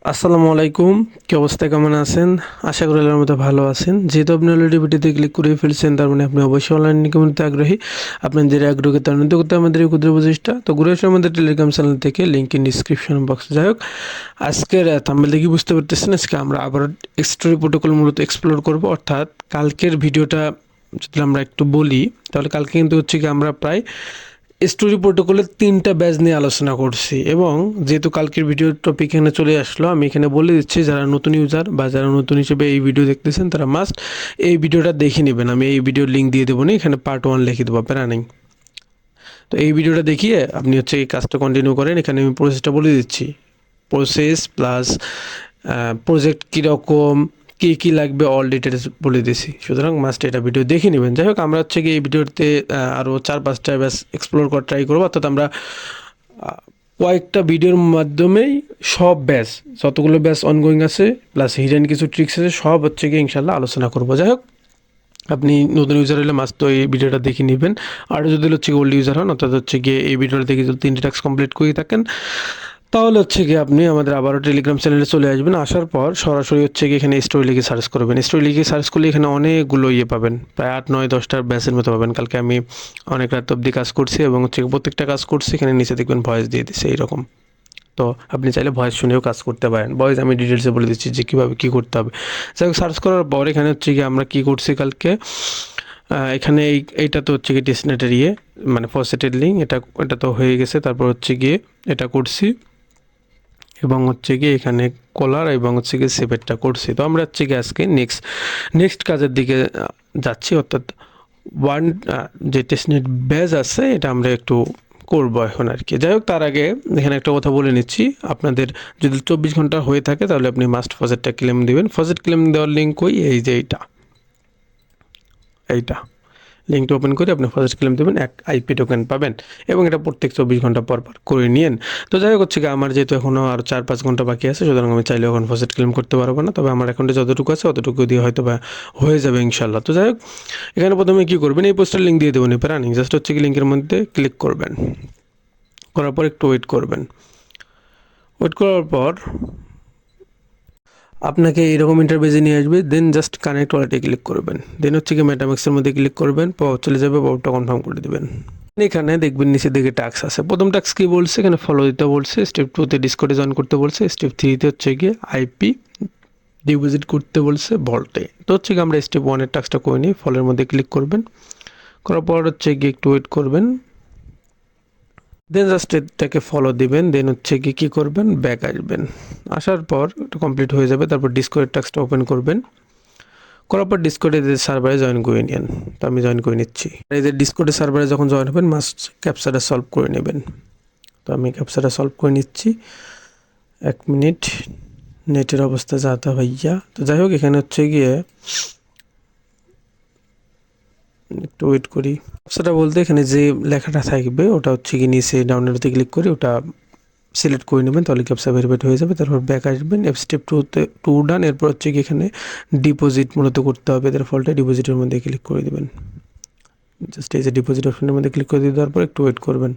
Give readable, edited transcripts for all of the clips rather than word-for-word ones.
আসসালামু আলাইকুম। কি অবস্থা, কেমন আছেন? আশা করি আল্লাহর মতো ভালো আছেন। যেহেতু আপনি অলরেডি ভিডিওতে ক্লিক করে ফেলছেন, তার মানে আপনি অবশ্যই অনলাইন ইনকামের আগ্রহী। আপনাদের আগ্রহকে ত্বরান্বিত করতে আমাদের এই ক্ষুদ্র প্রচেষ্টা। তো ঘুরে আসুন আমাদের টেলিগ্রাম চ্যানেল থেকে, লিঙ্ক ইন ডিসক্রিপশন বক্সে। যাই হোক, আজকের থাম্বনেল দেখে বুঝতে পারতেছেন, আজকে আমরা আবার এক্সট্রি প্রোটোকল মূলত এক্সপ্লোর করব। অর্থাৎ কালকের ভিডিওটা যদি আমরা একটু বলি, তাহলে কালকে কিন্তু হচ্ছে কি আমরা প্রায় স্টোরি প্রোটোকলের 3টা ব্যাচ নিয়ে আলোচনা করছি। এবং যেহেতু কালকের ভিডিওর টপিক এখানে চলে আসলো, আমি এখানে বলে দিচ্ছি যারা নতুন ইউজার বা যারা নতুন হিসেবে এই ভিডিও দেখতেছেন, তারা মাস্ট এই ভিডিওটা দেখে নেবেন। আমি এই ভিডিওর লিঙ্ক দিয়ে দেবো না, এখানে পার্ট 1 লিখে দেবো, প্যারা নেই। তো এই ভিডিওটা দেখিয়ে আপনি হচ্ছে এই কাজটা কন্টিনিউ করেন। এখানে আমি প্রসেসটা বলে দিচ্ছি, প্রসেস প্লাস প্রজেক্ট কীরকম, কী কী লাগবে, অল ডিটেলস বলে দিছি। সুতরাং মাস্ট এটা ভিডিও দেখে নেবেন। যাই হোক, আমরা হচ্ছে কি এই ভিডিওতে আরও 4-5টা ব্যাস এক্সপ্লোর করার ট্রাই করবো। অর্থাৎ আমরা কয়েকটা ভিডিওর মাধ্যমেই সব ব্যাচ, যতগুলো ব্যাচ অনগোয়িং আছে প্লাস হিডেন কিছু ট্রিক্স আছে, সব হচ্ছে কি ইনশাল্লাহ আলোচনা করবো। যাই হোক, আপনি নতুন ইউজার হলে মাস্ট তো এই ভিডিওটা দেখে নেবেন। আর যদি হচ্ছে ওল্ড ইউজার হন, অর্থাৎ হচ্ছে গিয়ে এই ভিডিওটা দেখে যদি 3টে টাস্ক কমপ্লিট করে থাকেন, তাহলে হচ্ছে গিয়ে আপনি আমাদের আবারও টেলিগ্রাম চ্যানেলে চলে আসবেন। আসার পর সরাসরি হচ্ছে গিয়ে এখানে স্টোরি লিখে সার্চ করবেন। স্টোরি লিখে সার্চ করলে এখানে অনেকগুলো পাবেন, প্রায় 8-9-10টার ব্যাচের মতো পাবেন। কালকে আমি অনেক রাত অবধি কাজ করছি এবং হচ্ছে প্রত্যেকটা কাজ করছি, এখানে নিচে দেখবেন ভয়েস দিয়ে দিচ্ছে এইরকম। তো আপনি চাইলে ভয়েস শুনেও কাজ করতে পারেন। ভয়েস আমি ডিটেলসে বলে দিচ্ছি যে কীভাবে কী করতে হবে। যাই হোক, সার্চ করার পর এখানে হচ্ছে গিয়ে আমরা কী করছি কালকে, এখানে এইটা তো হচ্ছে গিয়ে টেস্টনেটের মানে ফসেটের লিঙ্ক, এটা তো হয়ে গেছে। তারপর হচ্ছে গিয়ে এটা করছি এবং হচ্ছে গিয়ে এখানে কলার এবং হচ্ছে গিয়ে সেভেটটা করছি। তো আমরা হচ্ছে গিয়ে আজকে নেক্সট কাজের দিকে যাচ্ছি। অর্থাৎ ওয়ান যে টেস্টনেট ব্যাচ আছে, এটা আমরা একটু করবো এখন আর কি। যাই হোক, তার আগে এখানে একটা কথা বলে নিচ্ছি, আপনাদের যদি 24 ঘন্টা হয়ে থাকে তাহলে আপনি মাস্ট ফসেটটা ক্লেম দিবেন। ফসেট ক্লেম দেওয়ার লিঙ্ক ওই এই যে এইটা লিঙ্কটা ওপেন করে আপনি ফার্স্ট ক্লেম দেবেন, এক আইপি টোকেন পাবেন এবং এটা প্রত্যেক 24 ঘন্টা পর পর করে নিন। তো যাই হোক, হচ্ছে কি আমার যেহেতু এখনও আরও 4-5 ঘন্টা বাকি আছে, সুতরাং আমি চাইলেও এখন ফার্স্ট ক্লেম করতে পারবো না। তবে আমার অ্যাকাউন্টে যতটুকু আছে অতটুকু দিয়ে হয়তো বা হয়ে যাবে ইনশাল্লাহ। তো যাই হোক, এখানে প্রথমে কী করবেন, এই পোস্টার লিঙ্ক দিয়ে দেবেন, রানিং জাস্ট হচ্ছে কি লিঙ্কের মধ্যে ক্লিক করবেন, করার পর একটু ওয়েট করবেন। ওয়েট করার পর আপনাকে এরকম ইন্টারফেসে নিয়ে আসবে। দেন জাস্ট কানেক্ট ওয়ালেটে ক্লিক করবেন। দেন হচ্ছে কি মেটাম্যাক্সের মধ্যে ক্লিক করবেন, পাওয়ার চলে যাবে, পাওয়ারটা কনফার্ম করে দেবেন। এখানে দেখবেন নিচের দিকে টাস্ক আছে। প্রথম টাস্ক কি বলছে, এখানে ফলো দিতে বলছে। স্টেপ 2তে ডিসকর্ডে জয়েন করতে বলছে। স্টেপ 3তে হচ্ছে গিয়ে আইপি ডিপোজিট করতে বলছে ভল্টে। তো হচ্ছে কি আমরা স্টেপ 1-এর টাস্কটা করে নিই। ফলোর মধ্যে ক্লিক করবেন, করার পর হচ্ছে গিয়ে একটু ওয়েট করবেন। দেন জাস্ট এটাকে ফলো দিবেন। দেন হচ্ছে কি কী করবেন, ব্যাক আসবেন। আসার পর এটা কমপ্লিট হয়ে যাবে। তারপর ডিসকর্ডের টাস্কটা ওপেন করবেন, করার পর ডিসকর্ডে সার্ভারে জয়েন করে নিন। তো আমি জয়েন করে নিচ্ছি। এই যে ডিসকর্ডের সার্ভারে যখন জয়েন হবেন, মাস্ট ক্যাপচাটা সলভ করে নেবেন। তো আমি ক্যাপচাটা সলভ করে নিচ্ছি। 1 মিনিট, নেটের অবস্থা যাতা ভাইয়া। তো যাই হোক, এখানে হচ্ছে গিয়ে একটু ওয়েট করি। ক্যাপচাটা বলতে এখানে যে লেখাটা থাকবে ওটা হচ্ছে কি নিচে ডাউনলোডে ক্লিক করে ওটা সিলেক্ট করে নেবেন, তাহলে ক্যাপচা ভেরিফাইড হয়ে যাবে। তারপর ব্যাক আসবেন, স্টেপ 2 ডান। এরপর হচ্ছে কি এখানে ডিপোজিট মূলত করতে হবে, এদের ফলটা ডিপোজিটের মধ্যে ক্লিক করে দেবেন। জাস্ট এই যে ডিপোজিট অপশনের মধ্যে ক্লিক করে দিয়ে দেওয়ার পর একটু ওয়েট করবেন।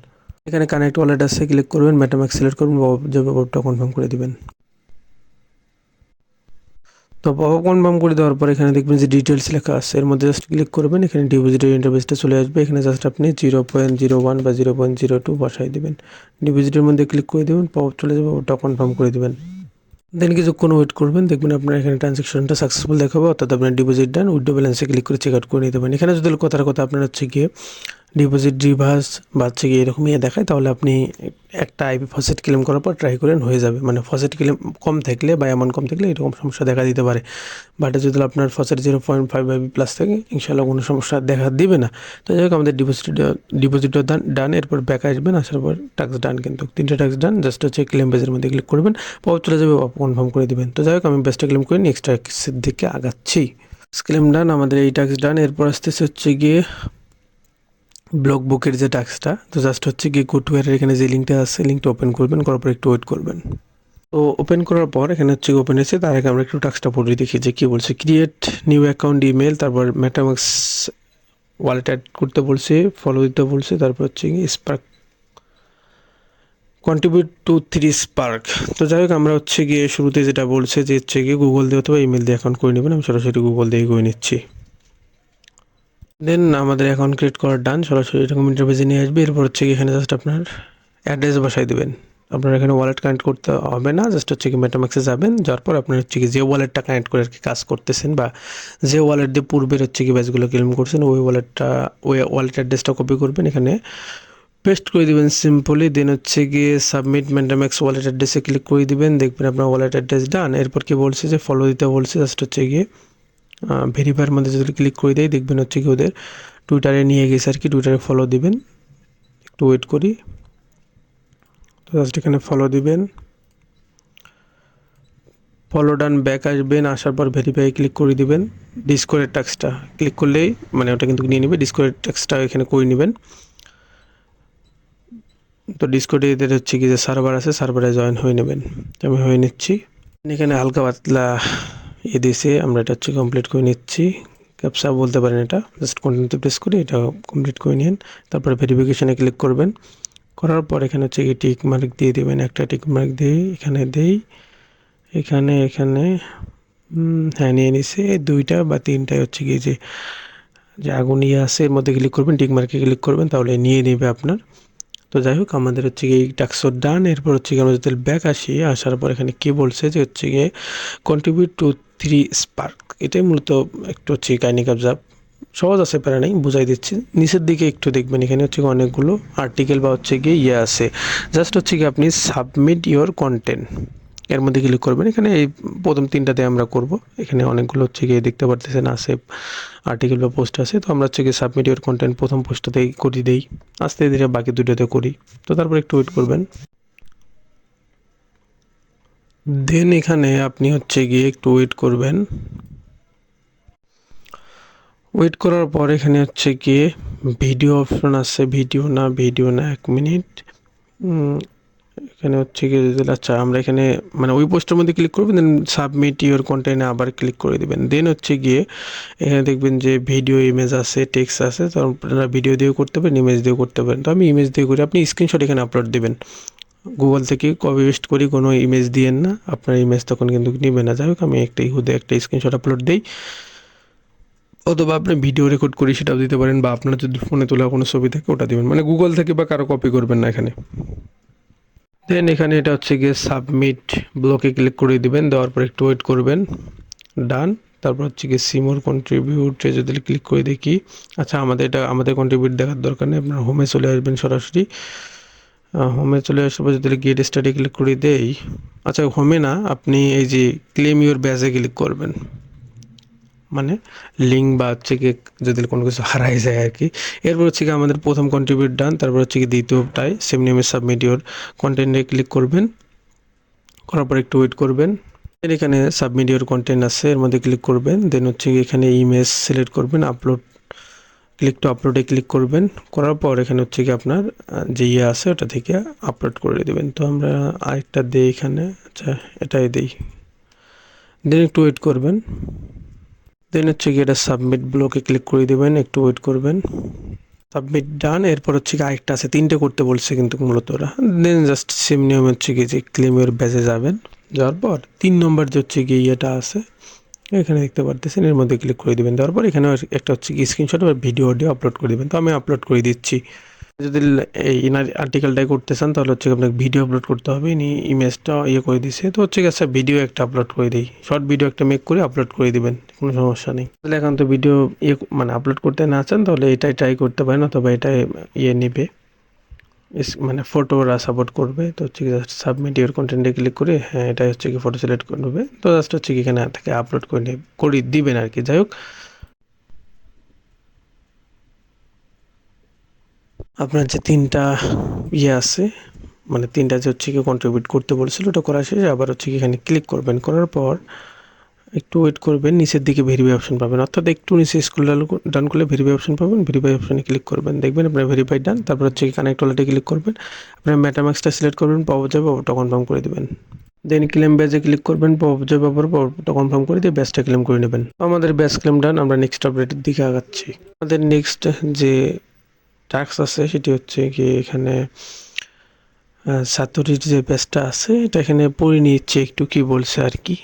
এখানে কানেক্ট ওয়ালেট আছে, ক্লিক করবেন, মেটাম্যাক্স সিলেক্ট করবেন, যে ব্যাপারটা কনফার্ম করে দিবেন। তো পপ কনফার্ম করে দেওয়ার পর এখানে দেখবেন যে ডিটেলস লেখা আছে, এর মধ্যে জাস্ট ক্লিক করবেন। এখানে ডিপোজিটের ইন্টারফেসটা চলে আসবে। এখানে জাস্ট আপনি 0.01 বা 0.02 বসাই দেবেন। ডিপোজিটের মধ্যে ক্লিক করে দেবেন, পপ চলে যাবে, ওটা কনফার্ম করে দেবেন। দেন কিছুক্ষণ ওয়েট করবেন, দেখবেন আপনার এখানে ট্রানজ্যাকশনটা সাকসেসফুল দেখাবে, অর্থাৎ আপনার ডিপোজিট ডান। উইথড্র ব্যালেন্সে ক্লিক করে চেক আউট করে নিতে পারেন। এখানে যদি কথার কথা আপনার হচ্ছে গিয়ে ডিপোজিট রিভার্স বা হচ্ছে গিয়ে এরকমই দেখায়, তাহলে আপনি একটা আইপি ফসেট ক্লেম করার পর ট্রাই করেন, হয়ে যাবে। মানে ফসেট ক্লেম কম থাকলে বা অ্যামাউন্ট কম থাকলে এরকম সমস্যা দেখা দিতে পারে। বাট যদি আপনার ফসেট 0.5 আইপি প্লাস থাকে, ইনশাল্লাহ কোনো সমস্যা দেখা দিবে না। তো যাই হোক, আমাদের ডিপোজিটও ডান। এরপর ব্যাক আসবেন, আসার পর টাস্ক ডান, কিন্তু 3টে টাস্ক ডান। জাস্ট হচ্ছে ক্লেম পেজের মধ্যে ক্লিক করবেন, পাওয়ার চলে যাবে, কনফার্ম করে দেবেন। তো যাই হোক, আমি বেস্টটা ক্লেম করে নেক্সট টাস্কের দিকে আগাচ্ছি। ক্লেম ডান, আমাদের এই টাস্ক ডান। এরপর আসতেছে হচ্ছে গিয়ে ব্লক বুকের যে টাস্কটা। তো জাস্ট হচ্ছে গিয়ে গো টু এর এখানে যে লিঙ্কটা আছে, লিঙ্কটা ওপেন করবেন, করার পর একটু ওয়েট করবেন। তো ওপেন করার পর এখানে হচ্ছে ওপেন এসে তার আগে আমরা একটু টাস্কটা পড়ে দেখি যে কী বলছে। ক্রিয়েট নিউ অ্যাকাউন্ট ইমেল, তারপর মেটাম্যাক্স ওয়ালেট অ্যাড করতে বলছে, ফলো দিতে বলছে, তারপর হচ্ছে স্পার্ক কন্ট্রিবিউট টু 3 স্পার্ক। তো যাই হোক, আমরা হচ্ছে গিয়ে শুরুতে যেটা বলছে যে হচ্ছে গিয়ে গুগল দিয়ে অথবা ইমেল দিয়ে অ্যাকাউন্ট করে নেবেন। আমি সরাসরি গুগল দিয়ে করে নিচ্ছি। দেন আমাদের অ্যাকাউন্ট ক্রিয়েট করার ডান, সরাসরি এরকম ইন্টারফেসে নিয়ে আসবে। এরপর হচ্ছে কি এখানে জাস্ট আপনার অ্যাড্রেস বসাই দেবেন। আপনার এখানে ওয়ালেট কানেক্ট করতে হবে না, জাস্ট হচ্ছে কি মেটাম্যাক্সে যাবেন, যাওয়ার পর আপনার হচ্ছে কি যে ওয়ালেটটা কানেক্ট করে আর কি কাজ করতেছেন, বা যে ওয়ালেট দিয়ে পূর্বের হচ্ছে কি ব্যাচগুলো ক্লেম করছেন, ওই ওয়ালেট অ্যাড্রেসটা কপি করবেন, এখানে পেস্ট করে দিবেন সিম্পলি। দেন হচ্ছে গিয়ে সাবমিট মেটাম্যাক্স ওয়ালেট অ্যাড্রেসে ক্লিক করে দিবেন, দেখবেন আপনার ওয়ালেট অ্যাড্রেস ডান। এরপর কি বলছে যে ফলো দিতে বলছে, জাস্ট হচ্ছে গিয়ে ভেরিফাইয়ের মধ্যে যদি ক্লিক করে দেয়, দেখবেন হচ্ছে কি ওদের টুইটারে নিয়ে গেছে আর কি, টুইটারে ফলো দিবেন। একটু ওয়েট করি। তো জাস্ট এখানে ফলো দিবেন, ফলো ডান, ব্যাক আসবেন, আসার পর ভেরিফাই ক্লিক করে দিবেন। ডিসকোডের টাস্কটা ক্লিক করলেই মানে ওটা কিন্তু নিয়ে নেবে, ডিসকোডের টাস্কটা এখানে করে নেবেন। তো ডিসকোডে এদের হচ্ছে কি যে সার্ভার আছে, সার্ভারে জয়েন হয়ে নেবেন। তো আমি হয়ে নিচ্ছি। এখানে হালকা পাতলা দিয়েছে, আমরা এটা হচ্ছে কমপ্লিট করে নিচ্ছি। ক্যাপচা বলতে পারেন এটা, জাস্ট কন্টিনিউতে প্রেস করে এটা কমপ্লিট করে নিন। তারপরে ভেরিফিকেশানে ক্লিক করবেন, করার পর এখানে হচ্ছে কি টিক মার্ক দিয়ে দেবেন, একটা টিক মার্ক দিয়ে এখানে দেই, এখানে হ্যাঁ নিয়ে নিছে। দুইটা বা তিনটায় হচ্ছে কি যে আগুন আছে এর মধ্যে ক্লিক করবেন, টিক মার্কে ক্লিক করবেন, তাহলে নিয়ে নেবে আপনার। তো যাই হোক, আমাদের হচ্ছে গিয়ে টাস্ক ডান। এরপর হচ্ছে গিয়ে আমরা যদি ব্যাক আসি, আসার পর এখানে কি বলছে যে হচ্ছে গিয়ে কন্ট্রিবিউট টু 3 স্পার্ক। এটাই মূলত একটু হচ্ছে কাইন্ডলি অবজার্ভ, সহজ আছে, প্যারা নেই, বুঝাই দিচ্ছি। নিচের দিকে একটু দেখবেন, এখানে হচ্ছে অনেকগুলো আর্টিকেল বা হচ্ছে গিয়ে আছে, জাস্ট হচ্ছে কি আপনি সাবমিট ইওর কন্টেন্ট এর মধ্যে ক্লিক করবেন। এখানে এই প্রথম তিনটাতে আমরা করব, এখানে অনেকগুলো হচ্ছে গিয়ে দেখতে পারতেছেন আছে আর্টিকেল বা পোস্ট আছে। তো আমরা হচ্ছে গিয়ে সাবমিট ইওর কন্টেন্ট প্রথম পোস্টটাতেই করে দেই, আস্তে ধীরে বাকি দুটোতে করি। তো তারপর একটু ওয়েট করবেন। দেন এখানে আপনি হচ্ছে গিয়ে একটু ওয়েট করবেন। ওয়েট করার পর এখানে হচ্ছে গিয়ে ভিডিও অপশন আছে, ভিডিও না 1 মিনিট। এখানে হচ্ছে গিয়ে আচ্ছা, আমরা এখানে মানে ওই পোস্টের মধ্যে ক্লিক করবেন, দেন সাবমিট ইওর কন্টেন্টে আবার ক্লিক করে দেবেন। দেন হচ্ছে গিয়ে এখানে দেখবেন যে ভিডিও, ইমেজ আছে, টেক্সট আছে। তো আপনারা ভিডিও দিয়েও করতে পারেন, ইমেজ দিয়েও করতে পারেন। তো আমি ইমেজ দিয়ে করি, আপনি স্ক্রিনশট এখানে আপলোড দেবেন। গুগল থেকে কপি পেস্ট করি, কোনো ইমেজ দিয়েন না, আপনার ইমেজ তখন কিন্তু নেবে না। যাই হোক, আমি একটা স্ক্রিনশট আপলোড দিই, অথবা আপনি ভিডিও রেকর্ড করি সেটাও দিতে পারেন, বা আপনার যদি ফোনে তোলা কোনো ছবি থাকে ওটা দিবেন, মানে গুগল থেকে বা কারো কপি করবেন না এখানে। দেন এখানে এটা হচ্ছে গিয়ে সাবমিট ব্লকে ক্লিক করে দিবেন, দেওয়ার পর একটু ওয়েট করবেন, ডান। তারপর হচ্ছে গিয়ে সিমোর কন্ট্রিবিউটে যদি ক্লিক করে দেখি, আচ্ছা আমাদের কন্ট্রিবিউট দেখার দরকার নেই, আপনার হোমে চলে আসবেন সরাসরি। হোমে চলে আসার পর যদি গেট স্টাডি ক্লিক করে দেই, আচ্ছা হোমে না, আপনি এই যে ক্লেম ইউর ব্যাজে ক্লিক করবেন, মানে লিঙ্ক বা হচ্ছে কি যদি কোনো কিছু হারাই যায় আর কি। এরপর হচ্ছে কি আমাদের প্রথম কন্ট্রিবিউট ডান, তারপর হচ্ছে কি দ্বিতীয়টায় সেম নেমে সাবমিট ইওর কন্টেন্টে ক্লিক করবেন, করার পর একটু ওয়েট করবেন। এখানে সাবমিট ইওর কন্টেন্ট আছে, এর মধ্যে ক্লিক করবেন। দেন হচ্ছে কি এখানে ইমেজ সিলেক্ট করবেন, আপলোডে ক্লিক করবেন, করার পর এখানে হচ্ছে কি আপনার যে আছে ওটা থেকে আপলোড করে দেবেন। তো আমরা আরেকটা দিই এখানে, আচ্ছা এটাই দিই, দেন একটু ওয়েট করবেন। দেন হচ্ছে কি এটা সাবমিট ব্লকে ক্লিক করে দেবেন, একটু ওয়েট করবেন। সাবমিট ডান। এরপর হচ্ছে কি আরেকটা আছে, তিনটে করতে বলছে কিন্তু মূলত ওরা। দেন জাস্ট সেম নিয়ম হচ্ছে কি যে ক্লেমের ব্যাচে যাবেন, যাওয়ার পর 3 নম্বর যে হচ্ছে কি ইয়েটা আছে এখানে দেখতে পারতেছেন, এর মধ্যে ক্লিক করে দেবেন। দেওয়ার পর এখানে একটা হচ্ছে কি স্ক্রিনশট বা ভিডিও আপলোড করে দেবেন। তো আমি আপলোড করে দিচ্ছি। যদি এই আর্টিকেলটাই করতে চান তাহলে হচ্ছে আপনাকে ভিডিও আপলোড করতে হবে, ইমেজটা করে দিছে। তো হচ্ছে আচ্ছা ভিডিও একটা আপলোড করে দিই, শর্ট ভিডিও একটা মেক করে আপলোড করে দিবেন, কোনো সমস্যা নেই। তাহলে এখন তো ভিডিও মানে আপলোড করতে না চান তাহলে এটাই ট্রাই করতে পারেন, অথবা এটাই নেবে, মানে ফটোরা সাপোর্ট করবে। তো হচ্ছে কি জাস্ট সাবমিট ইওর কন্টেন্টে ক্লিক করে, হ্যাঁ এটাই হচ্ছে কি ফটো সিলেক্ট করে নেবে। তো জাস্ট হচ্ছে কি এখানে থেকে আপলোড করে দিবেন আর কি। যাই হোক, আপনার যে তিনটা আছে, মানে তিনটা যে হচ্ছে কি কন্ট্রিবিউট করতে বলছিল ওটা করা শেষ। আবার হচ্ছে কি এখানে ক্লিক করবেন, করার পর একটু ওয়েট করবেন, নিচের দিকে ভেরিফাই অপশন পাবেন, অর্থাৎ একটু নিচে স্ক্রল ডান করলে ভেরিফাই অপশন পাবেন। ভেরিফাই অপশনে ক্লিক করবেন, দেখবেন আপনার ভেরিফাই ডান। তারপর হচ্ছে কানেক্ট ওয়ালেটে ক্লিক করবেন, আপনার মেটামাক্সটা সিলেক্ট করবেন, পাওয়া যাবে ওটা কনফার্ম করে দেবেন। দেন ক্লেম ব্যাজে ক্লিক করবেন, পাওয়া যাবে আবার ওটা কনফার্ম করে দিয়ে ব্যাজটা ক্লেম করে নেবেন। আমাদের ব্যাজ ক্লেম ডান, আমরা নেক্সট আপডেটের দিকে আগাচ্ছি। আমাদের নেক্সট যে টাস্ক আছে সেটি হচ্ছে কি এখানে সাতোরির যে পেজটা আছে এটা এখানে পড়ে নিচ্ছে একটু কি বলছে আর কি,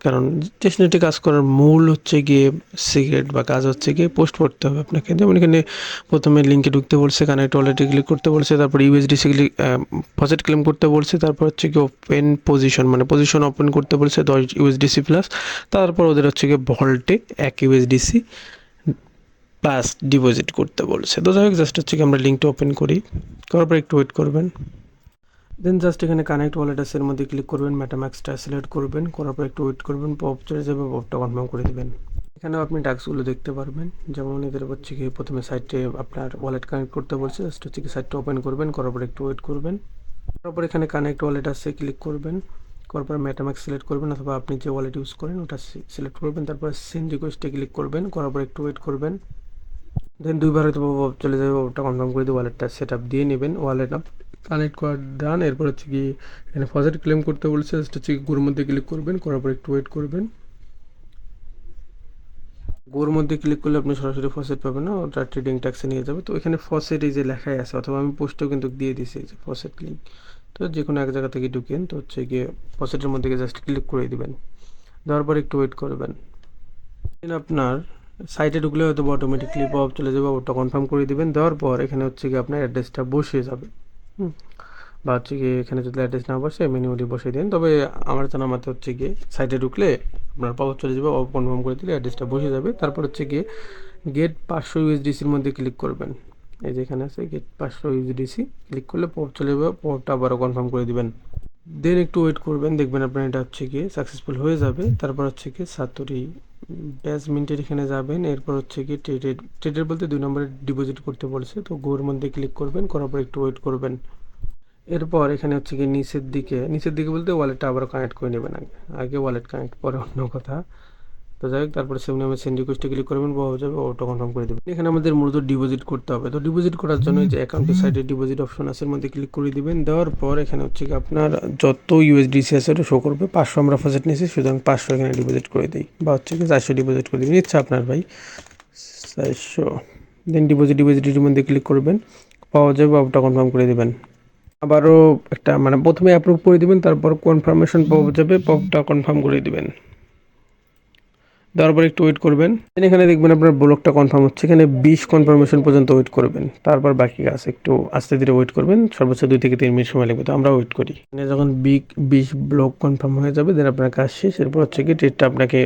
কারণ টেস্টনেটে কাজ করার মূল হচ্ছে গিয়ে সিক্রেট বা কাজ হচ্ছে গিয়ে পোস্ট করতে হবে আপনাকে। যেমন এখানে প্রথমে লিঙ্কে ঢুকতে বলছে, কানেক্ট ওয়ালেটে ক্লিক করতে বলছে, তারপর ইউএসডিসি ক্লিক ফসেট ক্লেম করতে বলছে, তারপর হচ্ছে কি ওপেন পজিশন মানে পজিশন ওপেন করতে বলছে 10 ইউএসডিসি প্লাস, তারপর ওদের হচ্ছে গিয়ে ভল্টে 1 ইউএসডিসি প্লাস ডিপোজিট করতে বলছে। তো যাই হোক, জাস্ট হচ্ছে কি আমরা লিঙ্কটা ওপেন করি, করার পর একটু ওয়েট করবেন। দেন জাস্ট এখানে কানেক্ট ওয়ালেটের মধ্যে ক্লিক করবেন, মেটাম্যাক্সটা সিলেক্ট করবেন, করার পর একটু ওয়েট করবেন, পপ চলে যাবে, পপটা কনফার্ম করে দেবেন। এখানেও আপনি টাস্কগুলো দেখতে পারবেন, যেমন এদের হচ্ছে কি প্রথমে সাইটে আপনার ওয়ালেট কানেক্ট করতে বলছে, জাস্ট হচ্ছে কি সাইটটা ওপেন করবেন, করার পর একটু ওয়েট করবেন, করার পর এখানে কানেক্ট ওয়ালেট আছে ক্লিক করবেন, করার পর মেটাম্যাক্স সিলেক্ট করবেন অথবা আপনি যে ওয়ালেট ইউজ করেন ওটা সিলেক্ট করবেন, তারপর সেন্ড রিকোয়েস্টে ক্লিক করবেন, করার পর একটু ওয়েট করবেন। দেন দুইবার হয়তো চলে যাবে, ওটা কনফার্ম করে দিয়ে ওয়ালেটটা সেট আপ দিয়ে নেবেন। ওয়ালেট আপ কানেক্ট করা ডান। এরপর হচ্ছে কি এখানে ফসেট ক্লেম করতে বলছে, জাস্ট হচ্ছে গোর মধ্যে ক্লিক করবেন, করার পর একটু ওয়েট করবেন। গোর মধ্যে ক্লিক করলে আপনি সরাসরি ফসেট পাবেন না, ওটা ট্রেডিং ট্যাক্সে নিয়ে যাবে। তো এখানে ফসেট এই যে লেখাই আছে, অথবা আমি পোস্টেও কিন্তু দিয়ে দিছি যে ফসেট লিঙ্ক। তো যে কোনো এক জায়গা থেকে ঢুকেন, তো হচ্ছে গিয়ে ফসেটের মধ্যে জাস্ট ক্লিক করে দিবেন, দেওয়ার পর একটু ওয়েট করবেন। আপনার সাইটে ঢুকলে হয়তো অটোমেটিকলি পপ চলে যাবে, ওটা কনফার্ম করে দিবেন। দেওয়ার পর এখানে হচ্ছে কি আপনার অ্যাড্রেসটা বসে যাবে, বা হচ্ছে গিয়ে এখানে যদি অ্যাড্রেস না বসে ম্যানুয়ালি বসে দিন। তবে আমার জানা মতে হচ্ছে গিয়ে সাইটে ঢুকলে আপনার পপ চলে যাবে, কনফার্ম করে দিলে অ্যাড্রেসটা বসে যাবে। তারপর হচ্ছে গিয়ে গেট 500 ইউএসডিসির মধ্যে ক্লিক করবেন, এই যে এখানে আছে গেট 500 ইউএসডিসি, ক্লিক করলে পপ চলে যাবে, পপটা আবারও কনফার্ম করে দিবেন। দেন একটু ওয়েট করবেন, দেখবেন আপনার এটা হচ্ছে গিয়ে সাকসেসফুল হয়ে যাবে। তারপর হচ্ছে গিয়ে সাতরি ব্যাস মিন্টের এখানে যাবেন, এরপর হচ্ছে গিয়ে ট্রেডের বলতে 2 নম্বরে ডিপোজিট করতে বলছে, তো গোর মধ্যে ক্লিক করবেন, করার পর একটু ওয়েট করবেন। এরপর এখানে হচ্ছে গিয়ে নিচের দিকে বলতে ওয়ালেটটা আবার কানেক্ট করে নেবেন, আগে আগে ওয়ালেট কানেক্ট পরে অন্য কথা। তো যাই হোক, তারপরে সেমনি আমি সেন্ড রিকোয়েস্টে ক্লিক করবেন, পাওয়া যাবে, ওটা কনফার্ম করে দেবেন। এখানে আমাদের মূলত ডিপোজিট করতে হবে। তো ডিপোজিট করার জন্য যে অ্যাকাউন্টের সাইডে ডিপোজিট অপশন আছে এর মধ্যে ক্লিক করে দিবেন। দেওয়ার পর এখানে হচ্ছে কি আপনার যত ইউএসডিসি আছে ওটা শো করবে। 500 আমরা ফসেট নিয়েছি, সুতরাং 500 এখানে ডিপোজিট করে দিই, বা হচ্ছে কি 400 ডিপোজিট করে দিবেন, ইচ্ছা আপনার ভাই, 400। দেন ডিপোজিটের মধ্যে ক্লিক করবেন, পাওয়া যাবে, ওটা কনফার্ম করে দেবেন। আবারও একটা মানে প্রথমে অ্যাপ্রুভ করে দিবেন, তারপর কনফার্মেশন পাওয়া যাবে, পপটা কনফার্ম করে দিবেন, দেওয়ার পর একটু ওয়েট করবেন। এখানে দেখবেন আপনার ব্লকটা কনফার্ম হচ্ছে, এখানে 20 কনফার্মেশন পর্যন্ত ওয়েট করবেন, তারপর বাকি কাজ একটু আস্তে ধীরে ওয়েট করবেন, সর্বোচ্চ 2 থেকে 3 মিনিট সময় লাগবে। তো আমরা ওয়েট করি, এখানে যখন 20 ব্লক কনফার্ম হয়ে যাবে দেন আপনার কাজ শেষ। এরপর হচ্ছে কি ট্রেডটা আপনাকে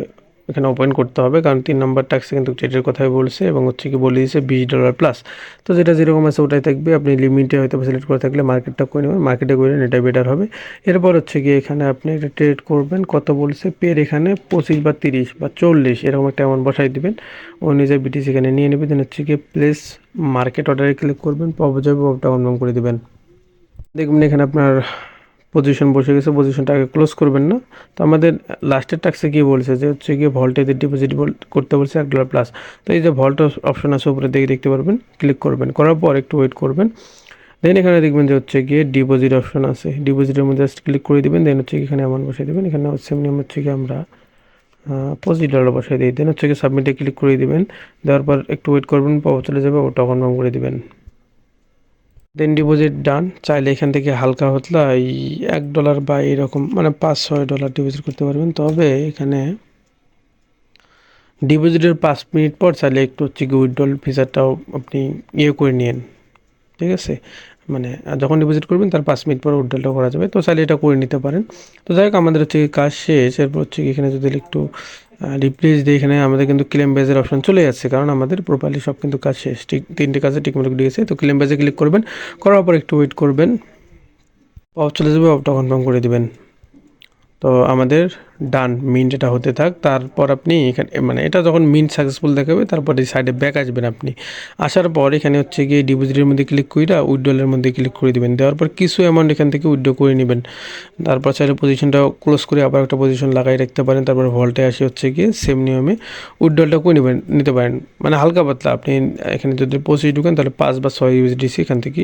এখানে ওপেন করতে হবে, কারণ 3 নম্বর টাক্সে কিন্তু ট্রেডের কথাই বলছে এবং হচ্ছে কি বলে দিয়েছে $20 প্লাস। তো যেটা যেরকম আছে ওটাই থাকবে, আপনি লিমিটে হয়তো সিলেক্ট করে থাকলে মার্কেটটা করে নেবেন, মার্কেটে করে নেন, এটা বেটার হবে। এরপর হচ্ছে গিয়ে এখানে আপনি একটা ট্রেড করবেন, কত বলছে পের এখানে 25 বা 30 বা 40 এরকম একটা অ্যামাউন্ট বসাই দিবেন, ও নিজের বিটিসি এখানে নিয়ে নেবে। দেন হচ্ছে গিয়ে প্লেস মার্কেট অর্ডারে ক্লিক করবেন, পাওয়া যাবে, ওটা কনফার্ম করে দেবেন। দেখবেন এখানে আপনার পজিশন বসে গেছে, পজিশনটা আগে ক্লোজ করবেন না। তো আমাদের লাস্টের টাক্সে কি বলছে যে হচ্ছে গিয়ে ভল্টেতে ডিপোজিট করতে বলছে $1 প্লাস। তো এই যে ভল্ট অপশন আছে উপরে দিকে দেখতে পারবেন, ক্লিক করবেন, করার পর একটু ওয়েট করবেন। দেন এখানে দেখবেন যে হচ্ছে গিয়ে ডিপোজিট অপশন আছে, ডিপোজিটের মধ্যে জাস্ট ক্লিক করে দিবেন। দেন হচ্ছে এখানে অ্যামাউন্ট বসাই দেবেন, এখানে হচ্ছে এমনি হচ্ছে কি আমরা $25 বসাই দিই। দেন হচ্ছে কি সাবমিটে ক্লিক করে দিবেন, দেওয়ার পর একটু ওয়েট করবেন, পাওয়া চলে যাবে, ওটা কনফার্ম করে দিবেন। দেন ডিপোজিট ডান। চাইলে এখান থেকে হালকা হতলা এই $1 বা এরকম মানে $5-6 ডিপোজিট করতে পারবেন। তবে এখানে ডিপোজিটের 5 মিনিট পর চাইলে একটু হচ্ছে কি উইথড্রল ফিচারটাও আপনি করে নিন, ঠিক আছে? মানে যখন ডিপোজিট করবেন তার 5 মিনিট পর উইথড্রলটা করা যাবে, তো চাইলে এটা করে নিতে পারেন। তো যাই হোক, আমাদের হচ্ছে কাজ শেষ। এরপর হচ্ছে কি এখানে যদি একটু রিপ্লেস দিই, এখানে আমাদের কিন্তু ক্লেম বেজের অপশন চলে যাচ্ছে, কারণ আমাদের প্রপারলি সব কিন্তু কাজ শেষ, ঠিক 3টে কাজে টিকমার্ক দিয়েছে। তো ক্লেম বেজে ক্লিক করবেন, করার পর একটু ওয়েট করবেন, অফ চলে যাবে, অফটা কনফার্ম করে দিবেন। তো আমাদের ডান মিন্ট এটা হতে থাক। তারপর আপনি এখানে মানে এটা যখন মিন্ট সাকসেসফুল দেখাবে তারপর এই সাইডে ব্যাক আসবেন। আপনি আসার পর এখানে হচ্ছে গিয়ে ডিপোজিটের মধ্যে ক্লিক করে উইথড্রলের মধ্যে ক্লিক করে দিবেন, দেওয়ার পর কিছু অ্যামাউন্ট এখান থেকে উইথড্র করে নেবেন। তারপর চাইলে পজিশনটা ক্লোজ করে আবার একটা পজিশন লাগাই রাখতে পারেন। তারপর ভল্টে আসে হচ্ছে গিয়ে সেম নিয়মে উইথড্রলটা করে নিতে পারেন, মানে হালকা পাতলা। আপনি এখানে যদি পঁচিশ ঢুকেন তাহলে 5 বা 6 ইউএসডিসি এখান থেকে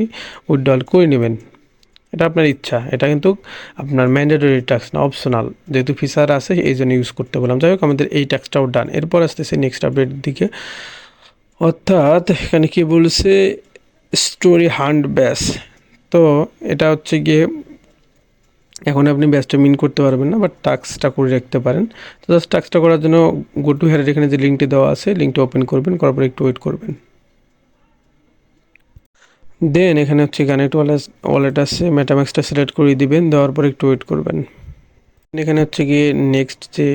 উইথড্রল করে নেবেন, এটা আপনার ইচ্ছা। এটা কিন্তু আপনার ম্যান্ডেটরি ট্যাক্স না, অপশনাল, যেহেতু ফিচার আছে এই জন্য ইউজ করতে বললাম। যাই হোক, আমাদের এই ট্যাক্সটাও ডান। এরপর আসতেছে নেক্সট আপডেটের দিকে, অর্থাৎ এখানে কি বলছে স্টোরি হান্ট ব্যাস। তো এটা হচ্ছে গিয়ে এখন আপনি ব্যাচটা মিন করতে পারবেন না, বাট টাস্কটা করে রাখতে পারেন। তো জাস্ট টাস্কটা করার জন্য গো টু হেয়ারের এখানে যে লিঙ্কটি দেওয়া আছে, লিঙ্কটা ওপেন করবেন, করার পর একটু ওয়েট করবেন। দেন এখানে হচ্ছে কানেক্ট ওয়ালেট আছে, মেটাম্যাক্সটা সিলেক্ট করে দিবেন, দেওয়ার পর একটু ওয়েট করবেন। এখানে হচ্ছে গিয়ে নেক্সট যে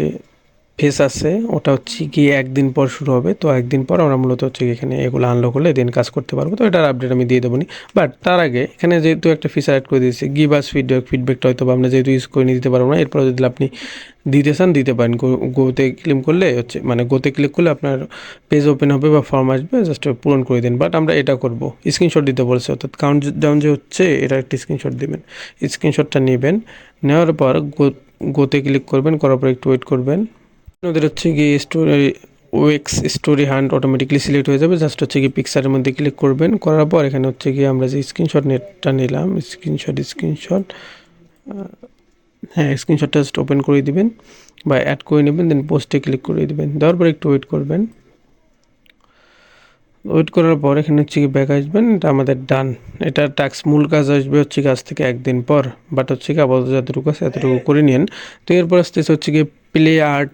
ফেস আছে ওটা হচ্ছে কি একদিন পর শুরু হবে। তো একদিন পর আমরা মূলত হচ্ছে এখানে এগুলো আনলক হলে দেন কাজ করতে পারবো। তো এটার আপডেট আমি দিয়ে দেবো নি, বাট তার আগে এখানে যেহেতু একটা ফিচার অ্যাড করে দিয়েছি, গিভ আস ফিডব্যাকটা হয়তো আমরা যেহেতু ইউজ করে নিতে পারবো না, এরপর যদি আপনি দিতে চান দিতে পারেন। গোতে ক্লিক করলে হচ্ছে মানে গোতে ক্লিক করলে আপনার পেজ ওপেন হবে বা ফর্ম আসবে, জাস্ট পূরণ করে দিন। বাট আমরা এটা করব, স্ক্রিনশট দিতে বলছে, অর্থাৎ কাউন্ট ডাউন যে হচ্ছে এটা একটা স্ক্রিনশট দিবেন। স্ক্রিনশটটা নেবেন, নেওয়ার পর গোতে ক্লিক করবেন, করার পর একটু ওয়েট করবেন। ওদের হচ্ছে গিয়ে স্টোরি ওয়েক্স স্টোরি হান্ট অটোমেটিকলি সিলেক্ট হয়ে যাবে। জাস্ট হচ্ছে গিয়ে পিকচারের মধ্যে ক্লিক করবেন, করার পর এখানে হচ্ছে গিয়ে আমরা যে স্ক্রিনশট নেটটা নিলাম, স্ক্রিনশট হ্যাঁ স্ক্রিনশটটা জাস্ট ওপেন করে দিবেন বা অ্যাড করে নেবেন, দেন পোস্টে ক্লিক করে দিবেন। দেওয়ার পর একটু ওয়েট করবেন। ওয়েট করার পর এখানে হচ্ছে কি ব্যাক আসবেন, এটা আমাদের ডান। এটা টাস্ক মূল কাজ আসবে হচ্ছে কাজ থেকে একদিন পর, বাট হচ্ছে কি আপাতত যতটুকু আছে এতটুকু করে নিন। তো এরপর আসতেছে হচ্ছে কি প্লে আর্ট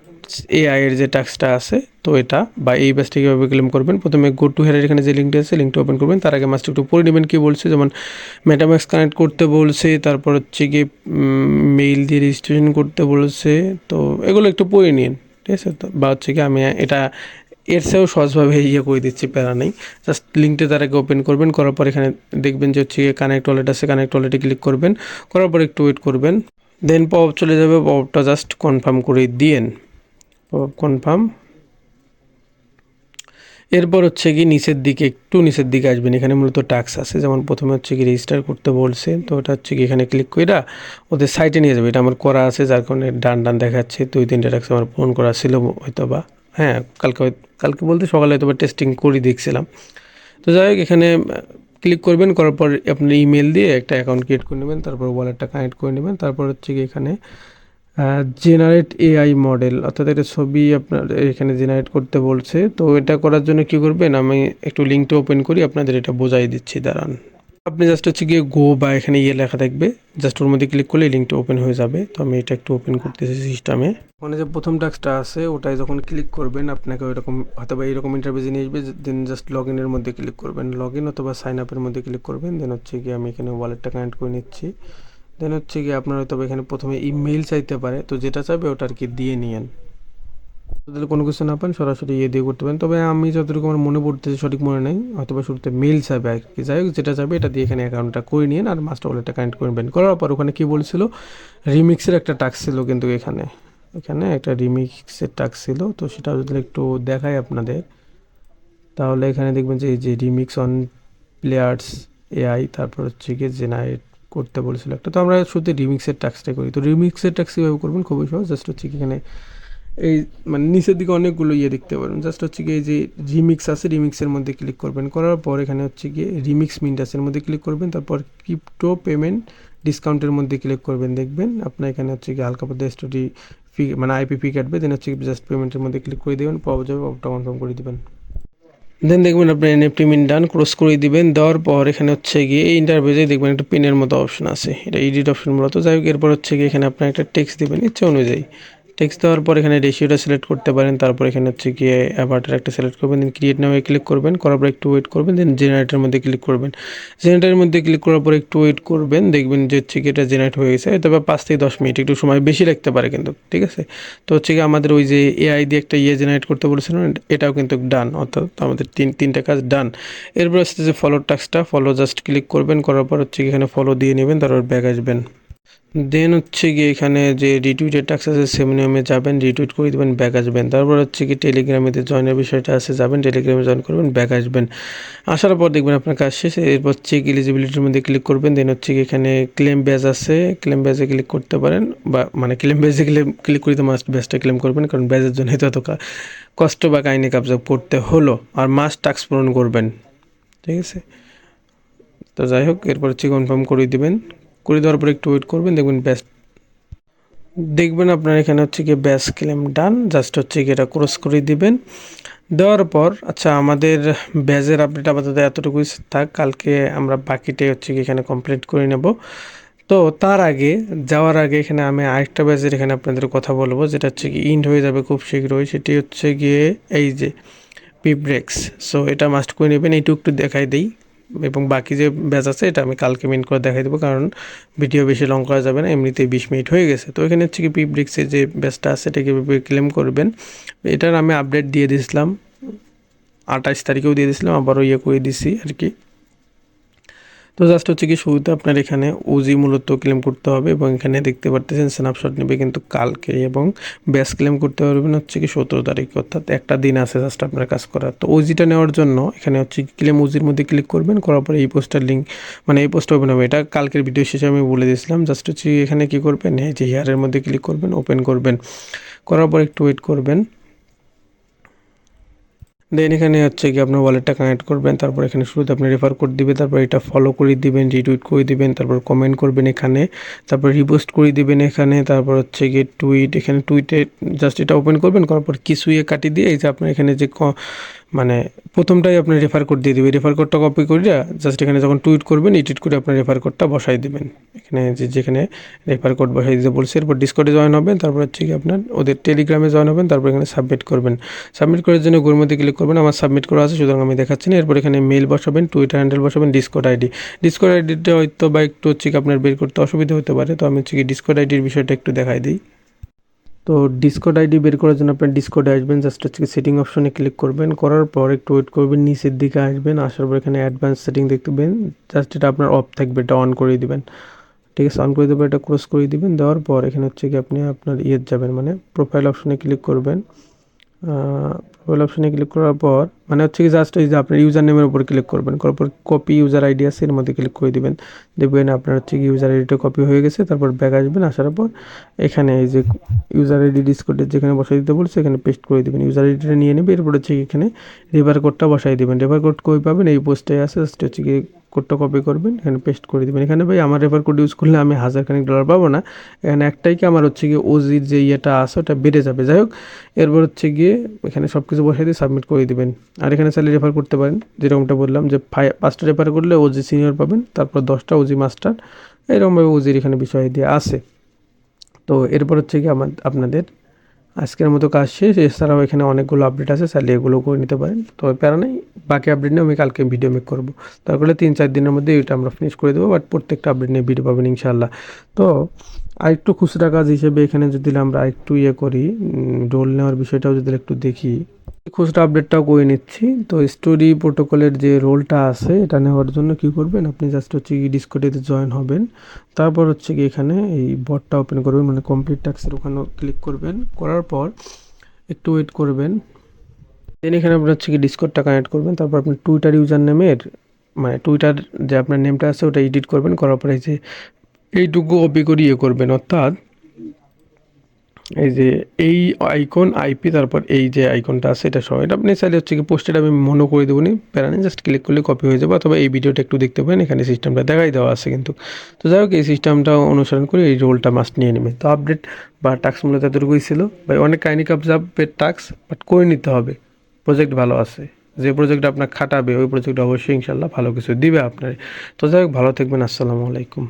এআই এর যে টাস্কটা আছে, তো এটা বা এই ব্যাচটা কীভাবে ক্লেম করবেন, প্রথমে গো টু হেয়ারের এখানে যে লিঙ্কটা আছে লিঙ্কটা ওপেন করবেন। তার আগে মাস্ট একটু পড়ে নেবেন কী বলছে, যেমন মেটাম্যাক্স কানেক্ট করতে বলছে, তারপর হচ্ছে কি মেইল দিয়ে রেজিস্ট্রেশন করতে বলছে। তো এগুলো একটু পড়ে নিন, ঠিক আছে। তো বা হচ্ছে কি আমি এটা এর চেয়েও সহজভাবে করে দিচ্ছি, প্যারা নেই। জাস্ট লিঙ্কটা তার আগে ওপেন করবেন, করার পর এখানে দেখবেন যে হচ্ছে কানেক্ট ওয়ালেট আছে, কানেক্ট ওয়ালেটে ক্লিক করবেন, করার পর একটু ওয়েট করবেন। দেন পপ চলে যাবে, পপটা জাস্ট কনফার্ম করে দিয়েন, পপ কনফার্ম। এরপর হচ্ছে কি নিচের দিকে একটু নিচের দিকে আসবেন, এখানে মূলত টাস্ক আছে। যেমন প্রথমে হচ্ছে কি রেজিস্টার করতে বলছে, তো ওটা হচ্ছে কি এখানে ক্লিক করে ওদের সাইটে নিয়ে যাবে। এটা আমার করা আছে, যার কারণে ডান ডান দেখাচ্ছে। 2-3টা টাস্ক আমার পূরণ করা ছিল হয়তো বা, হ্যাঁ কালকে বলতে সকালে হয়তো বা টেস্টিং করে দেখছিলাম। তো যাই হোক এখানে ক্লিক করবেন, করার পর আপনি ইমেল দিয়ে একটা অ্যাকাউন্ট ক্রিয়েট করে নেবেন, তারপর ওয়ালেটটা কানেক্ট করে নেবেন। তারপর হচ্ছে কি এখানে জেনারেট এআই মডেল, অর্থাৎ এটা ছবি আপনার এখানে জেনারেট করতে বলছে। তো এটা করার জন্য কী করবেন, আমি একটু লিঙ্কটা ওপেন করি, আপনাদের এটা বোঝাই দিচ্ছি, দাঁড়ান। আপনি জাস্ট হচ্ছে গিয়ে গো বা এখানে লেখা থাকবে, জাস্ট ওর মধ্যে ক্লিক করলে লিঙ্কটা ওপেন হয়ে যাবে। তো আমি এটা একটু ওপেন করতেছি সিস্টেমে। ওখানে যে প্রথম টাস্কটা আছে ওটাই যখন ক্লিক করবেন আপনাকে ওইরকম হয়তো বা এইরকম ইন্টারভিউ নিয়ে আসবে। দেন জাস্ট লগ ইনের মধ্যে ক্লিক করবেন, লগ ইন অথবা সাইন আপের মধ্যে ক্লিক করবেন। দেন হচ্ছে গিয়ে আমি এখানে ওয়ালেটটা কানেক্ট করে নিচ্ছি। দেন হচ্ছে গিয়ে আপনার হয়তো এখানে প্রথমে ইমেইল চাইতে পারে, তো যেটা চাইবে ওটা আর কি দিয়ে নিয়েন। যদি কোনো কিছু না পান সরাসরি দিয়ে করতে পারেন, তবে আমি যতটুকু আমার মনে পড়তেছে সঠিক মনে নেই, হয়তো বা শুরুতে মেইল চাইবে আর কি। যাই হোক যেটা চাইবে এটা দিয়ে এখানে অ্যাকাউন্টটা করে নিন আর মাস্টার ওয়ালেটটা কানেক্ট করবেন। করার পর ওখানে কী বলছিল, রিমিক্সের একটা টাস্ক ছিল, কিন্তু এখানে একটা রিমিক্সের টাস্ক ছিল। তো সেটা যদি একটু দেখাই আপনাদের, তাহলে এখানে দেখবেন যে এই যে রিমিক্স অন প্লেয়ার্স এআই, তারপর হচ্ছে গিয়ে জেনারেট করতে বলেছিল একটা। তো আমরা শুধু রিমিক্সের টাস্কটাই করি। তো রিমিক্সের টাস্ক কীভাবে করবেন, খুবই সহজ। জাস্ট হচ্ছে কি এখানে এই মানে নিচের দিকে অনেকগুলো দেখতে পারবেন। জাস্ট হচ্ছে কি এই যে রিমিক্স আছে, রিমিক্সের মধ্যে ক্লিক করবেন, করার পর এখানে হচ্ছে গিয়ে রিমিক্স মিন্টাসের মধ্যে ক্লিক করবেন, তারপর ক্রিপ্টো পেমেন্ট ডিসকাউন্টের মধ্যে ক্লিক করবেন। দেখবেন আপনার এখানে হচ্ছে গিয়ে হালকা পথে স্টোরি ফি মানে আইপি ফি কাটবে। দেন হচ্ছে জাস্ট পেমেন্টের মধ্যে ক্লিক করে দেবেন, পাওয়া যাবে, পাওয়াটা কনফার্ম করে দেবেন। দেন দেখবেন আপনার এনএফটি মিন ডান, ক্রস করে দিবেন। দেওয়ার পর এখানে হচ্ছে গিয়ে এই ইন্টারভিউতে দেখবেন একটা পিনের মতো অপশন আছে, এটা এডিট অপশন মূলত। যাই হোক এরপর হচ্ছে গিয়ে এখানে আপনার একটা টেক্সট দিবেন ইচ্ছা অনুযায়ী। টেক্সট দেওয়ার পর এখানে রেশিওটা সিলেক্ট করতে পারেন, তারপর এখানে হচ্ছে গিয়ে অ্যাভাটার একটা সিলেক্ট করবেন, দেন ক্রিয়েট নামে ক্লিক করবেন, করার পর একটু ওয়েট করবেন। দেন জেনারেটের মধ্যে ক্লিক করবেন, জেনারেটের মধ্যে ক্লিক করার পর একটু ওয়েট করবেন, দেখবেন যে হচ্ছে কি এটা জেনারেট হয়ে গেছে। তবে 5 থেকে 10 মিনিট একটু সময় বেশি লাগতে পারে কিন্তু, ঠিক আছে। তো হচ্ছে কি আমাদের ওই যে এআই দিয়ে একটা জেনারেট করতে বলেছিলাম, এটাও কিন্তু ডান, অর্থাৎ আমাদের তিনটা কাজ ডান। এরপর হচ্ছে যে ফলো টাস্কটা, ফলো জাস্ট ক্লিক করবেন, করার পর হচ্ছে কি এখানে ফলো দিয়ে নেবেন, তারপর ব্যাক আসবেন। দেন হচ্ছে গিয়ে এখানে যে রিটুইটের টাস্ক আছে সেম নিয়মে যাবেন, রিটুইট করে দেবেন, ব্যাক আসবেন। তারপর হচ্ছে কি টেলিগ্রামে জয়েনের বিষয়টা আছে, যাবেন টেলিগ্রামে জয়েন করবেন, ব্যাক আসবেন। আসার পর দেখবেন আপনার কাজ শেষ। এরপর চেক এলিজিবিলিটির মধ্যে ক্লিক করবেন। দেন হচ্ছে কি এখানে ক্লেম ব্যাজ আছে, ক্লেম ব্যাজে ক্লিক করতে পারেন, বা মানে ক্লেম ব্যাজে ক্লিক করতে মাস্ট ব্যাজটা ক্লেম করবেন, কারণ ব্যাজের জন্য তো এত কষ্ট বা কাহিনি কাবজা করতে হলো। আর মাস্ট টাস্ক পূরণ করবেন, ঠিক আছে। তো যাই হোক এরপর হচ্ছে কনফার্ম করে দিবেন, করে দেওয়ার পর একটু ওয়েট করবেন, দেখবেন আপনার এখানে হচ্ছে গিয়ে ব্যাস ক্লেম ডান। জাস্ট হচ্ছে গিয়ে এটা ক্রস করে দিবেন। দেওয়ার পর আচ্ছা আমাদের ব্যাজের আপডেট আপাতত এতটুকুই থাক, কালকে আমরা বাকিটাই হচ্ছে কি এখানে কমপ্লিট করে নেব। তো তার আগে যাওয়ার আগে এখানে আমি আরেকটা ব্যাচের এখানে আপনাদের কথা বলবো, যেটা হচ্ছে কি ইন্ড হয়ে যাবে খুব শীঘ্রই, সেটি হচ্ছে গিয়ে এই যে পিব্রেক্স। সো এটা মাস্ট করে নেবেন, এইটুকু একটু দেখাই দিই, এবং বাকি যে ব্যাচ আছে এটা আমি কালকে মিন করে দেখাই দেবো, কারণ ভিডিও বেশি লং করা যাবে না, এমনিতেই 20 মিনিট হয়ে গেছে। তো এখানে হচ্ছে কি পিব্রেক্সের যে ব্যাচটা আছে এটা কীভাবে ক্লেম করবেন, এটার আমি আপডেট দিয়ে দিয়েছিলাম, 28 তারিখেও দিয়ে দিয়েছিলাম, আবারও করে দিছি আর কি। তো জাস্ট হচ্ছে কি শুরুতে আপনার এখানে ওজি মূলত ক্লেম করতে হবে, এবং এখানে দেখতে পারতেছেন স্ন্যাপশট নেবে কিন্তু কালকে, এবং ব্যাস ক্লেম করতে পারবেন হচ্ছে কি 17 তারিখ, অর্থাৎ একটা দিন আছে জাস্ট আপনার কাজ করার। তো ওজিটা নেওয়ার জন্য এখানে হচ্ছে কি ক্লেম ওজির মধ্যে ক্লিক করবেন, করার পরে এই পোস্টার লিঙ্ক মানে এই পোস্টটা ওপেন হবে, এটা কালকের ভিডিও শেষে আমি বলে দিয়েছিলাম। জাস্ট হচ্ছে এখানে কী করবেন, এই যে হেয়ারের মধ্যে ক্লিক করবেন, ওপেন করবেন, করার পর একটু ওয়েট করবেন। দেন এখানে হচ্ছে কি আপনার ওয়ালেটটা কানেক্ট করবেন, তারপর এখানে শুরুতে আপনি রেফার কোড দিবে, তারপর এটা ফলো করে দিবেন, রিটুইট করে দিবেন, তারপর কমেন্ট করবেন এখানে, তারপর রিপোস্ট করে দিবেন এখানে, তারপর হচ্ছে গিয়ে টুইট, এখানে টুইটে জাস্ট এটা ওপেন করবেন, করার পর কিছু কাটি দিয়ে এই যে আপনার এখানে যে মানে প্রথমটাই আপনি রেফার কোড দিয়ে দিবেন, রেফার কোডটা কপি করে জাস্ট এখানে যখন টুইট করবেন এডিট করে আপনার রেফার কোডটা বসাই দিবেন এখানে, যেখানে রেফার কোড বসাই দিতে বলছে। এরপর ডিসকর্ডে জয়েন হবেন, তারপর হচ্ছে কি আপনার ওদের টেলিগ্রামে জয়েন হবেন, তারপর এখানে সাবমিট করবেন। সাবমিট করার জন্য গোর মধ্যে ক্লিক করবেন, আমার সাবমিট করা আছে সুতরাং আমি দেখাচ্ছি না। এরপর এখানে মেল বসাবেন, টুইটার হ্যান্ডেল বসাবেন, ডিসকর্ড আইডি। ডিসকর্ড আইডিটা হয়তো বা একটু হচ্ছে কি আপনার বের করতে অসুবিধা হতে পারে, তো আমি হচ্ছে কি ডিসকর্ড আইডির বিষয়টা একটু দেখাই দিই। তো ডিসকর্ড আইডি বের করার জন্য আপনার ডিসকর্ডে আসবেন, জাস্ট হচ্ছে সেটিং অপশনে ক্লিক করবেন, করার পর একটু ওয়েট করবেন, নিচের দিকে আসবেন, আসার পর এখানে অ্যাডভান্স সেটিং দেখবেন, জাস্ট এটা আপনার অফ থাকবে, এটা অন করে দিবেন। ঠিক আছে, অন করে দেবেন, এটা ক্রস করে দিবেন। দেওয়ার পর এখানে হচ্ছে কি আপনি আপনার যাবেন, মানে প্রোফাইল অপশনে ক্লিক করবেন। প্রোফাইল অপশনে ক্লিক করার পর মানে হচ্ছে কি জাস্ট এই যে আপনার ইউজার নেমের উপর ক্লিক করবেন, করার পর কপি ইউজার আইডি আছে এর মধ্যে ক্লিক করে দিবেন, দেখবেন আপনার হচ্ছে কি ইউজার আইডিটা কপি হয়ে গেছে। তারপর ব্যাক আসবেন, আসার পর এখানে এই যে ইউজার আইডি ডিসকোডের যেখানে বসাই দিতে বলছে এখানে পেস্ট করে দিবেন, ইউজার আইডিটা নিয়ে নেবে। এরপর হচ্ছে এখানে রেফার কোডটা বসাই দিবেন, রেফার কোড কই পাবেন, এই পোস্টে আছে, জাস্ট হচ্ছে কি কোডটা কপি করবেন, এখানে পেস্ট করে দিবেন। এখানে ভাই আমার রেফার কোড ইউজ করলে আমি $1000 পাবো না, এখানে একটাই কি আমার হচ্ছে গিয়ে ওজির যে ইয়েটা আছে ওটা বেড়ে যাবে। যাই হোক, এরপর হচ্ছে গিয়ে এখানে সব কিছু বসাই দিয়ে সাবমিট করে দিবেন। আর এখানে চাইলে রেফার করতে পারেন, যেরকমটা বললাম যে 5টা রেফার করলে ওজি সিনিয়র পাবেন, তারপর 10টা ওজি মাস্টার, এরকমভাবে ওজির এখানে বিষয় দিয়ে আছে। তো এরপর হচ্ছে কি আপনাদের আজকের মতো কাজ শেষ। এছাড়াও এখানে অনেকগুলো আপডেট আছে, চাইলে এগুলো করে নিতে পারেন, তবে প্যারা নেই, বাকি আপডেট নিয়ে আমি কালকে ভিডিও মেক করবো। তারপরে 3-4 দিনের মধ্যে এটা আমরা ফিনিশ করে দেবো, বাট প্রত্যেকটা আপডেট নিয়ে ভিডিও পাবেন ইনশাআল্লাহ। তো আরেকটু খুচরা কাজ হিসেবে এখানে যদি আমরা আরেকটু করি, রোল নেওয়ার বিষয়টাও যদি একটু দেখি, খুচরা আপডেটটাও করে নিচ্ছি। তো স্টোরি প্রোটোকলের যে রোলটা আছে এটা নেওয়ার জন্য কি করবেন, আপনি জাস্ট হচ্ছে কি ডিসকর্ডে জয়েন হবেন, তারপর হচ্ছে কি এখানে এই বটটা ওপেন করবেন, মানে কমপ্লিট টাস্কের ওখানে ক্লিক করবেন, করার পর একটু ওয়েট করবেন। দেন এখানে আপনার হচ্ছে কি ডিসকর্ডটা কানেক্ট করবেন, তারপর আপনি টুইটার ইউজার নেমের মানে টুইটার যে আপনার নেমটা আছে ওটা এডিট করবেন, করার পরে যে এইটুকু কপি করে করবেন, অর্থাৎ এই যে এই আইকন আইপি, তারপর এই যে আইকনটা আছে এটা সহ, এটা আপনি চাইলে হচ্ছে কি পোস্টেড আমি মনে করে দেবো, প্যারা নেই, জাস্ট ক্লিক করলে কপি হয়ে যাবে। অথবা এই ভিডিওটা একটু দেখতে পাবেন, এখানে সিস্টেমটা দেখাই দেওয়া আছে কিন্তু। তো যাই হোক, এই সিস্টেমটা অনুসরণ করে এই রোলটা মাস্ট নিয়ে নেবে। তো আপডেট বা টাস্ক মূলত এতটুকুই ছিল ভাই, অনেক কাহিনি কাপের টাস্ক, বাট করে নিতে হবে, প্রজেক্ট ভালো আছে, যে প্রজেক্ট আপনার খাটাবে ওই প্রজেক্ট অবশ্যই ইনশাল্লাহ ভালো কিছু দিবে আপনার। তো যাই হোক, ভালো থাকবেন, আসসালামু আলাইকুম।